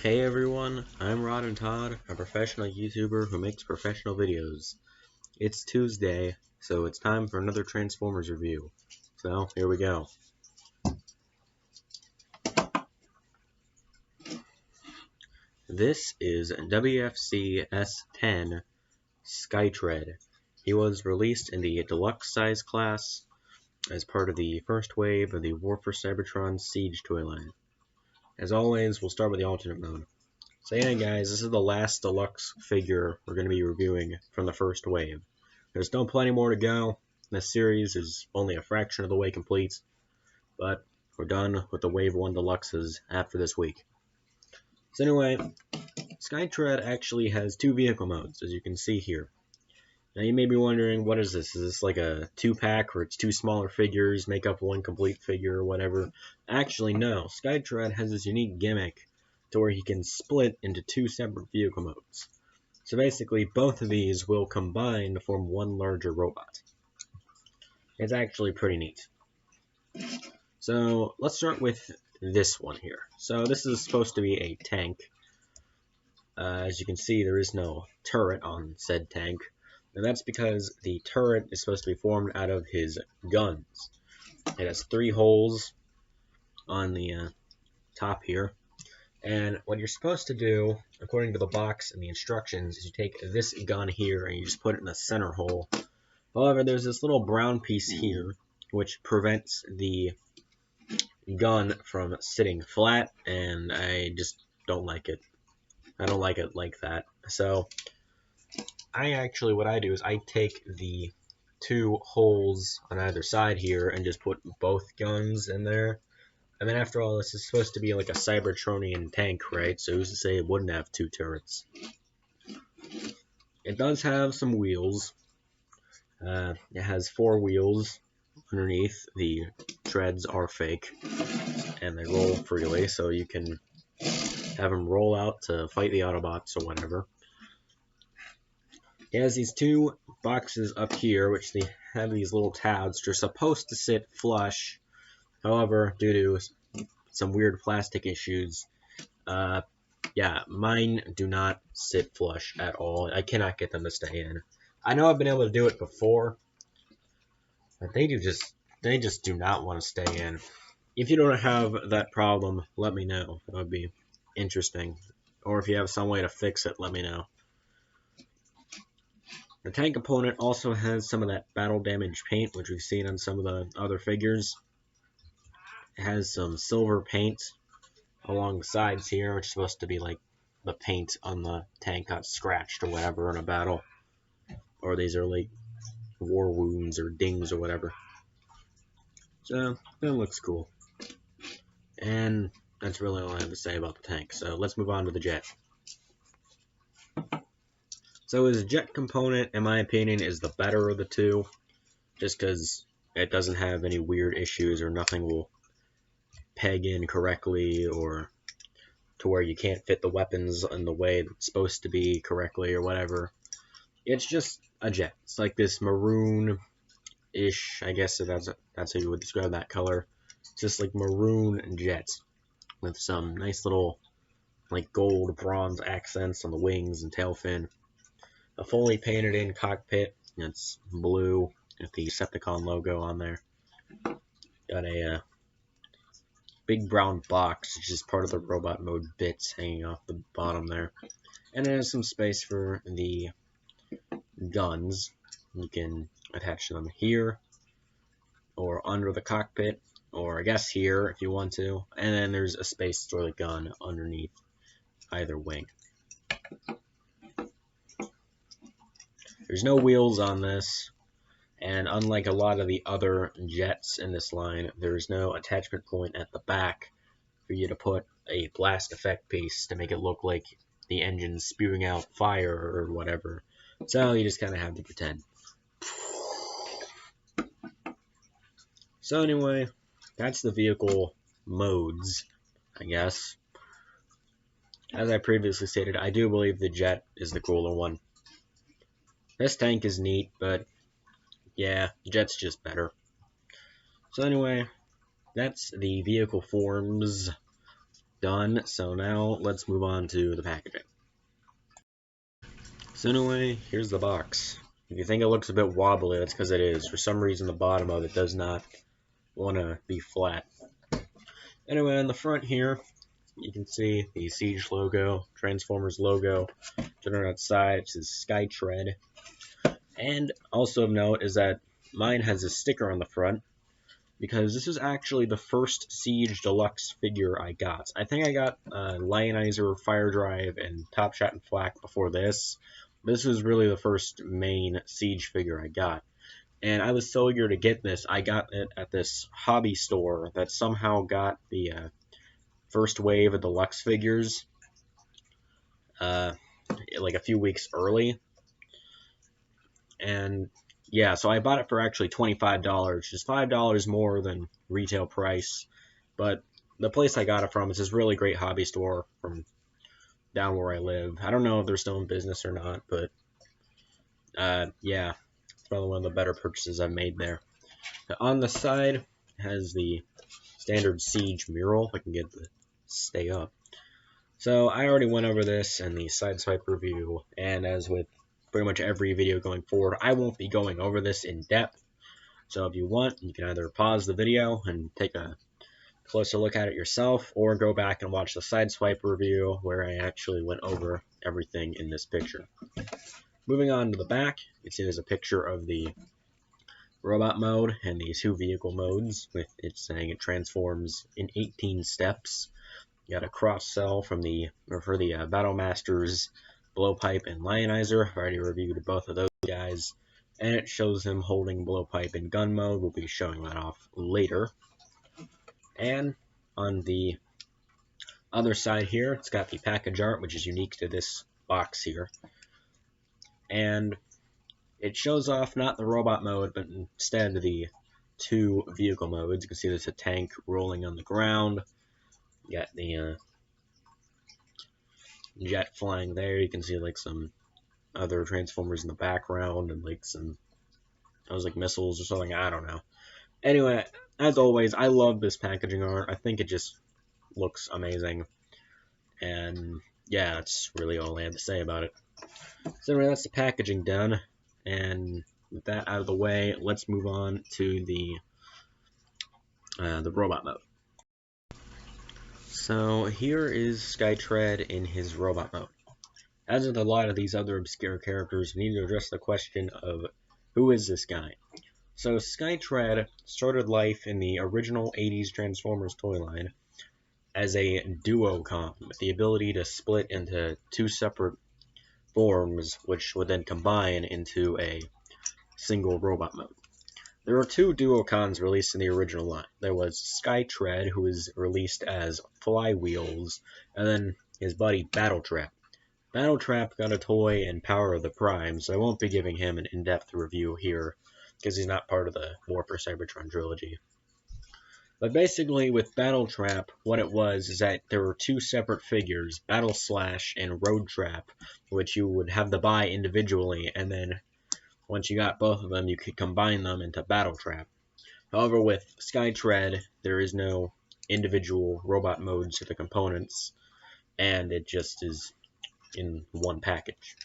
Hey everyone, I'm Rod and Todd, a professional YouTuber who makes professional videos. It's Tuesday, so it's time for another Transformers review. So, here we go. This is WFC-S10 Skytread. He was released in the deluxe size class as part of the first wave of the War for Cybertron Siege toy line. As always, we'll start with the alternate mode. So yeah guys, this is the last deluxe figure we're going to be reviewing from the first wave. There's still plenty more to go. This series is only a fraction of the way complete, but we're done with the Wave 1 deluxes after this week. So anyway, Skytread actually has two vehicle modes, as you can see here. Now you may be wondering, what is this? Is this like a 2-pack where it's two smaller figures make up one complete figure or whatever? Actually no, Skytread has this unique gimmick to where he can split into two separate vehicle modes. So basically, both of these will combine to form one larger robot. It's actually pretty neat. So let's start with this one here. So this is supposed to be a tank. As you can see, there is no turret on said tank. And that's because the turret is supposed to be formed out of his guns. It has 3 holes on the top here. And what you're supposed to do, according to the box and the instructions, is you take this gun here and you just put it in the center hole. However, there's this little brown piece here, which prevents the gun from sitting flat, and I just don't like it. I don't like it like that. So, what I do is I take the 2 holes on either side here and just put both guns in there. And then after all, this is supposed to be like a Cybertronian tank, right? So who's to say it wouldn't have 2 turrets? It does have some wheels. It has 4 wheels underneath. The treads are fake, and they roll freely, so you can have them roll out to fight the Autobots or whatever. It has these 2 boxes up here, which they have these little tabs which are supposed to sit flush. However, due to some weird plastic issues, mine do not sit flush at all. I cannot get them to stay in. I know I've been able to do it before, but they just do not want to stay in. If you don't have that problem, let me know. That would be interesting. Or if you have some way to fix it, let me know. The tank component also has some of that battle damage paint, which we've seen on some of the other figures. It has some silver paint along the sides here, which is supposed to be like the paint on the tank got scratched or whatever in a battle. Or these are like war wounds or dings or whatever. So, that looks cool. And that's really all I have to say about the tank. So, let's move on to the jet. So, his jet component, in my opinion, is the better of the two. Just because it doesn't have any weird issues or nothing will peg in correctly or to where you can't fit the weapons in the way it's supposed to be correctly or whatever. It's just a jet. It's like this maroon-ish, I guess that's how you would describe that color. It's just like maroon jet with some nice little like gold bronze accents on the wings and tail fin. A fully painted in cockpit. It's blue with the Decepticon logo on there. Got a big brown box, which is part of the robot mode bits hanging off the bottom there. And it has some space for the guns. You can attach them here, or under the cockpit, or I guess here if you want to. And then there's a space to store the gun underneath either wing. There's no wheels on this. And unlike a lot of the other jets in this line, there's no attachment point at the back for you to put a blast effect piece to make it look like the engine's spewing out fire or whatever. So you just kind of have to pretend. So anyway, that's the vehicle modes, I guess. As I previously stated, I do believe the jet is the cooler one. This tank is neat, but yeah, jet's just better. So anyway, that's the vehicle forms. done, so now let's move on to the packaging. So anyway, here's the box. If you think it looks a bit wobbly, that's because it is. For some reason the bottom of it does not want to be flat. Anyway, on the front here, you can see the Siege logo, Transformers logo. Turn it outside, it says Skytread. And also of note is that mine has a sticker on the front, because this is actually the first Siege Deluxe figure I got. I think I got Lionizer, Fire Drive, and Top Shot and Flak before this. This was really the first main Siege figure I got. And I was so eager to get this, I got it at this hobby store that somehow got the first wave of Deluxe figures like a few weeks early. And yeah, so I bought it for actually $25, which is $5 more than retail price. But the place I got it from is this really great hobby store from down where I live. I don't know if they're still in business or not, but yeah, it's probably one of the better purchases I've made there. On the side, it has the standard Siege mural. If I can get the stay up. So I already went over this in the Sideswipe review, and as with pretty much every video going forward, I won't be going over this in depth. So if you want, you can either pause the video and take a closer look at it yourself, or go back and watch the Sideswipe review where I actually went over everything in this picture. Moving on to the back, you can see there's a picture of the robot mode and the two vehicle modes, with it saying it transforms in 18 steps. You got a cross-sell for the Battle Masters, Blowpipe, and Lionizer. I've already reviewed both of those guys, and it shows him holding Blowpipe in gun mode. We'll be showing that off later. And on the other side here, it's got the package art, which is unique to this box here. And it shows off not the robot mode, but instead the two vehicle modes. You can see there's a tank rolling on the ground. You got the jet flying there. You can see like some other Transformers in the background and like some, like missiles or something. I don't know. Anyway, as always, I love this packaging art. I think it just looks amazing. And yeah, that's really all I have to say about it. So anyway, that's the packaging done. And with that out of the way, let's move on to the robot mode. So here is Skytread in his robot mode. As with a lot of these other obscure characters, we need to address the question of who is this guy? So Skytread started life in the original 80s Transformers toy line as a duocon with the ability to split into two separate forms, which would then combine into a single robot mode. There were two duocons released in the original line. There was Skytread, who was released as Flywheels, and then his buddy Battletrap. Battletrap got a toy in Power of the Prime, so I won't be giving him an in-depth review here, because he's not part of the War for Cybertron trilogy. But basically, with Battletrap, what it was is that there were two separate figures, Battle Slash and Road Trap, which you would have to buy individually, and then once you got both of them, you could combine them into Battletrap. However, with Skytread, there is no individual robot modes to the components, and it just is in one package.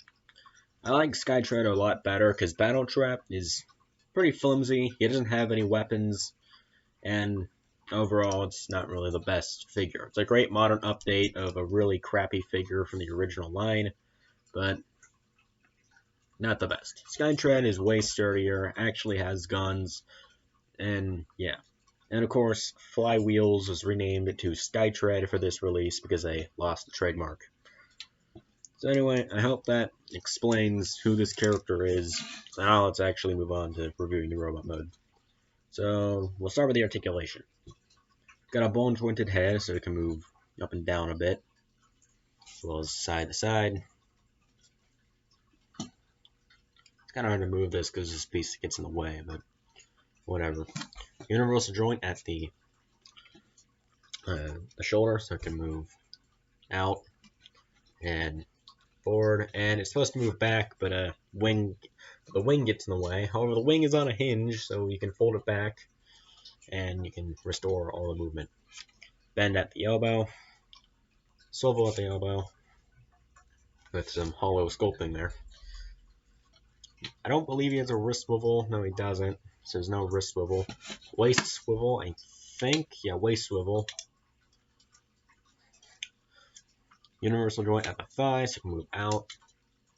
I like Skytread a lot better because Battletrap is pretty flimsy. He doesn't have any weapons, and overall, it's not really the best figure. It's a great modern update of a really crappy figure from the original line, but not the best. Skytread is way sturdier, actually has guns, and yeah. And of course, Flywheels was renamed to Skytread for this release because they lost the trademark. So anyway, I hope that explains who this character is. So now let's actually move on to reviewing the robot mode. So we'll start with the articulation. Got a bone-jointed head, so it can move up and down a bit, as well as side to side. It's kind of hard to move this because this piece gets in the way, but whatever. Universal joint at the shoulder, so it can move out and forward, and it's supposed to move back, but the wing gets in the way. However, the wing is on a hinge, so you can fold it back, and you can restore all the movement. Bend at the elbow, Swivel at the elbow with some hollow sculpting there. I don't believe he has a wrist swivel. No, he doesn't. So there's no wrist swivel. Waist swivel, I think. Yeah, waist swivel. Universal joint at the thigh, so you can move out.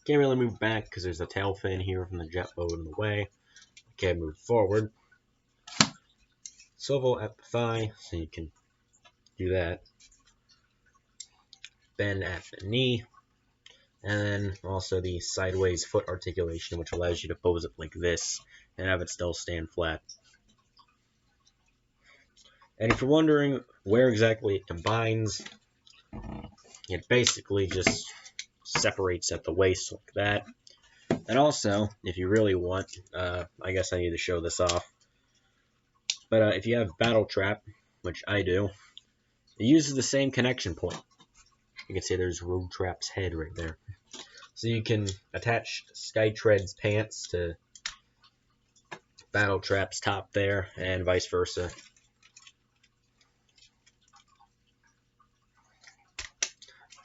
Can't really move back because there's a tail fin here from the jet mode in the way. Can't move forward. Swivel at the thigh, so you can do that. Bend at the knee. And then also the sideways foot articulation, which allows you to pose it like this and have it still stand flat. And if you're wondering where exactly it combines, it basically just separates at the waist like that. And also, if you really want, I guess I need to show this off, but if you have Battle Trap, which I do, it uses the same connection point. You can see there's Road Trap's head right there. So you can attach Skytread's pants to Battle Trap's top there, and vice versa.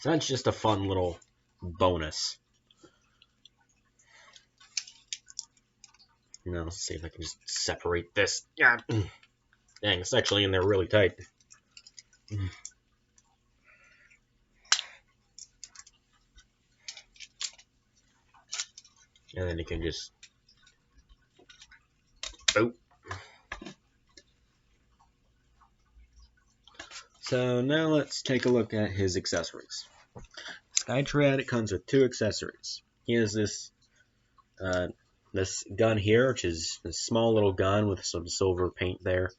So that's just a fun little bonus. You know, let's see if I can just separate this. Yeah. Dang, it's actually in there really tight. And then you can just... Oh. So now let's take a look at his accessories. Skytread comes with 2 accessories. He has this gun here, which is a small little gun with some silver paint there.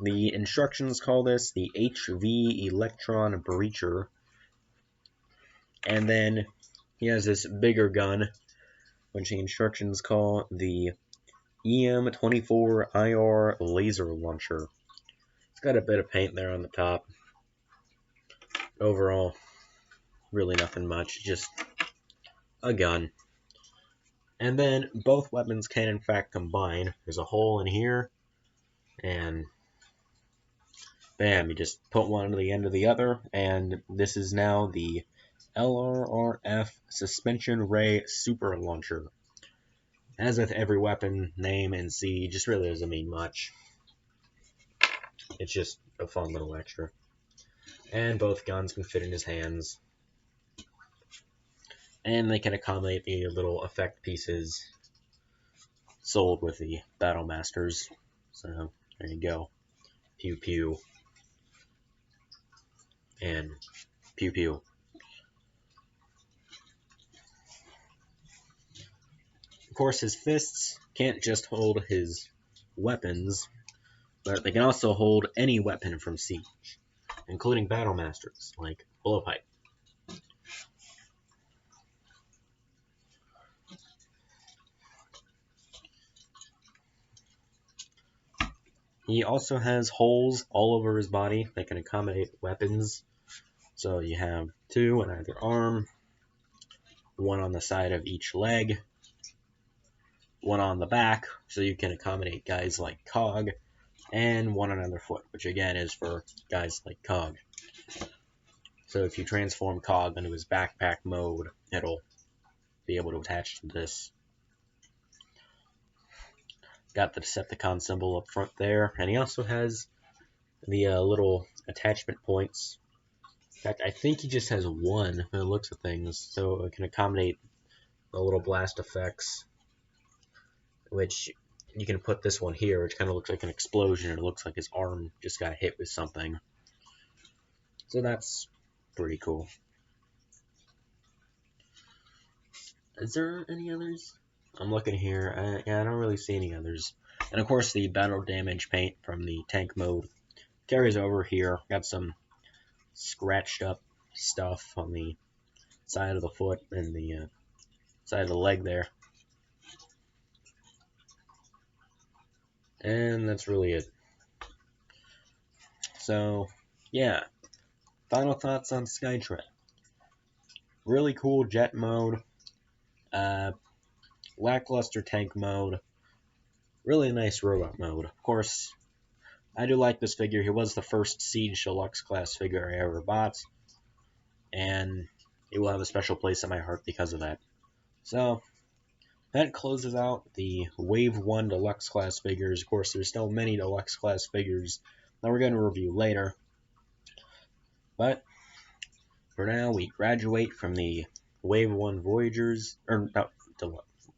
The instructions call this the HV Electron Breacher. And then he has this bigger gun, which the instructions call the EM24IR Laser Launcher. It's got a bit of paint there on the top. Overall, really nothing much, just a gun. And then both weapons can in fact combine. There's a hole in here, and bam, you just put one to the end of the other, and this is now the LRRF Suspension Ray Super Launcher. As with every weapon, name and C just really doesn't mean much. It's just a fun little extra. And both guns can fit in his hands. And they can accommodate the little effect pieces sold with the Battle Masters. So, there you go. Pew pew. And pew pew. Of course, his fists can't just hold his weapons, but they can also hold any weapon from Siege, including Battle Masters, like Blowpipe. He also has holes all over his body that can accommodate weapons. So you have 2 on either arm, 1 on the side of each leg, 1 on the back, so you can accommodate guys like Cog, and 1 on either foot, which again is for guys like Cog. So if you transform Cog into his backpack mode, it'll be able to attach to this. Got the Decepticon symbol up front there, and he also has the little attachment points. In fact, I think he just has 1 by the looks of things, so it can accommodate the little blast effects, which you can put this one here, which kind of looks like an explosion, and it looks like his arm just got hit with something. So that's pretty cool. Is there any others? I'm looking here. Yeah, I don't really see any others. And of course, the battle damage paint from the tank mode carries over here. Got some scratched up stuff on the side of the foot and the side of the leg there. And that's really it. So, yeah. Final thoughts on Skytread. Really cool jet mode. Lackluster tank mode. Really nice robot mode. Of course, I do like this figure. He was the first Siege Deluxe class figure I ever bought. and it will have a special place in my heart because of that. So, that closes out the Wave 1 Deluxe class figures. Of course, there's still many Deluxe class figures that we're going to review later. But, for now, we graduate from the Wave 1 Voyagers, or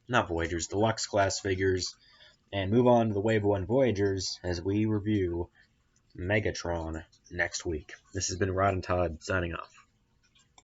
not Voyagers, Deluxe class figures, and move on to the Wave 1 Voyagers as we review Megatron next week. This has been Rod and Todd signing off.